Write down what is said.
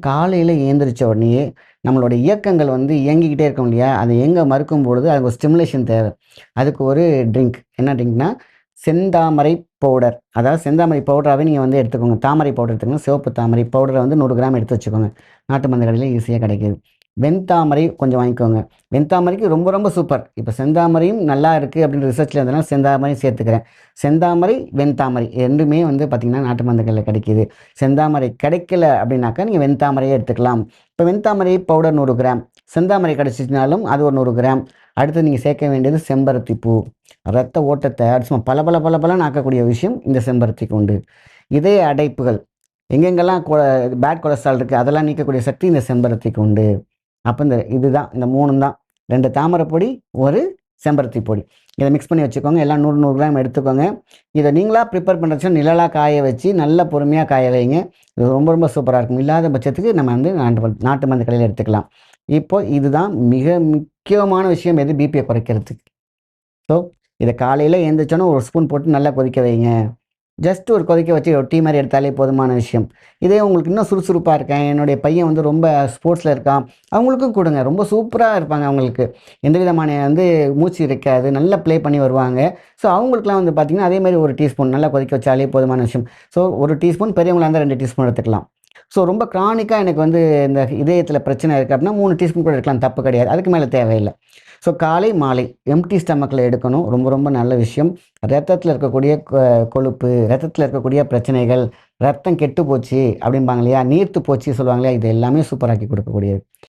காலையில எழுந்திரிச்ச உடனேயே நம்மளோட இயக்கங்கள் வந்து இயங்கிக்கிட்டே இருக்கும் இல்லையா? அது இயங்க மறுக்கும் பொழுது அதுக்கு ஒரு ஸ்டிமுலேஷன் தேவை. அதுக்கு ஒரு ட்ரிங்க். என்ன ட்ரிங்க்னா, செந்தாமரை பவுடர். அதாவது செந்தாமரை பவுடராவே நீங்க வந்து எடுத்துக்கோங்க. தாமரை பவுடர் எடுத்துக்கோங்க. சிவப்பு தாமரை பவுடர வந்து 100 கிராம் எடுத்து வச்சுக்கோங்க. நாட்டு மருந்து கடையில ஈஸியா கிடைக்குது. வெண்தாமரை கொஞ்சம் வாங்கிக்கோங்க. வெண்தாமரைக்கு ரொம்ப ரொம்ப சூப்பர். இப்ப செந்தாமரையும் நல்லா இருக்கு அப்படின்னு ரிசர்ச்ல இருந்ததுனால செந்தாமரையும் சேர்த்துக்கிறேன். செந்தாமரை, வெண்தாமரை 2மே வந்து பார்த்தீங்கன்னா, நாட்டு மருந்து கடையில கிடைக்குது. செந்தாமரை கிடைக்கல அப்படின்னாக்கா, நீங்க வெண்தாமரையே எடுத்துக்கலாம். இப்ப வெண்தாமரை பவுடர் 100 கிராம். செந்தாமரை கிடைச்சிச்சுனாலும் அது ஒரு 100 கிராம். அடுத்து நீங்க சேர்க்க வேண்டியது செம்பருத்தி பூ. ரத்த ஓட்டத்த சும்மா பளபளன்னு ஆக்கக்கூடிய விஷயம் இந்த செம்பருத்திக்கு உண்டு. இதய அடைப்புகள் எங்கெங்கெல்லாம் பேட் கொலஸ்ட்ரால் இருக்கு, அதெல்லாம் நீக்கக்கூடிய சக்தி இந்த செம்பருத்திக்கு உண்டு. அப்ப இந்த 3ம் தான். 2 தாமரை பொடி, 1 செம்பருத்தி பொடி. இத மிக்ஸ் பண்ணி வச்சுக்கோங்க. எல்லாம் 100, 100 கிராம் எடுத்துக்கோங்க. இத நீங்களா ப்ரிப்பேர் பண்றச்ச நிழலா காய வச்சு, நல்லா பொறுமையா காய வைங்க. இது ரொம்ப ரொம்ப சூப்பரா இருக்கும். இல்லாத பட்சத்துக்கு நம்ம வந்து நாட்டு மருந்து கடையில எடுத்துக்கலாம். இப்போ இதுதான் மிக முக்கியமான விஷயம் எது பிபிய குறைக்கிறதுக்கு. ஸோ, இத காலையில எந்திரிச்சோனே ஒரு ஸ்பூன் போட்டு நல்லா கொதிக்க வைங்க. ஜஸ்ட் ஒரு கொதிக்க வச்சு ஒரு டீ மாரி எடுத்தாலே போதுமான விஷயம். இதே உங்களுக்கு இன்னும் சுறுசுறுப்பா இருக்கேன், என்னுடைய பையன் வந்து ரொம்ப ஸ்போர்ட்ஸ்ல இருக்கான், அவங்களுக்கும் குடுங்க. ரொம்ப சூப்பரா இருப்பாங்க அவங்களுக்கு. எந்த விதமான வந்து மூச்சு இரைக்காது. நல்லா ப்ளே பண்ணி வருவாங்க. ஸோ, அவங்களுக்குலாம் வந்து பார்த்தீங்கன்னா, அதே மாரி ஒரு டீஸ்பூன் நல்லா கொதிக்க வச்சாலே போதுமான விஷயம். ஸோ, 1 டீஸ்பூன் பெரியவங்களா இருந்தா 2 டீஸ்பூன் எடுத்துக்கலாம். ஸோ, ரொம்ப கிரானிக்கா எனக்கு வந்து இந்த இதயத்தில பிரச்சனை இருக்கு அப்படின்னா 3 டீஸ்பூன் கூட எடுக்கலாம். தப்பு கிடையாது. அதுக்கு மேல தேவையில்ல. ஸோ, காலை, மாலை எம்ப்டி ஸ்டமக்ல எடுக்கணும். ரொம்ப ரொம்ப நல்ல விஷயம். ரத்தத்தில இருக்கக்கூடிய கொழுப்பு, ரத்தத்தில இருக்கக்கூடிய பிரச்சனைகள், ரத்தம் கெட்டு போச்சு அப்படிம்பாங்க இல்லையா? நீர்த்து போச்சு சொல்லுவாங்க இல்லையா? இது எல்லாமே சூப்பராக்கி கொடுக்கக்கூடியது.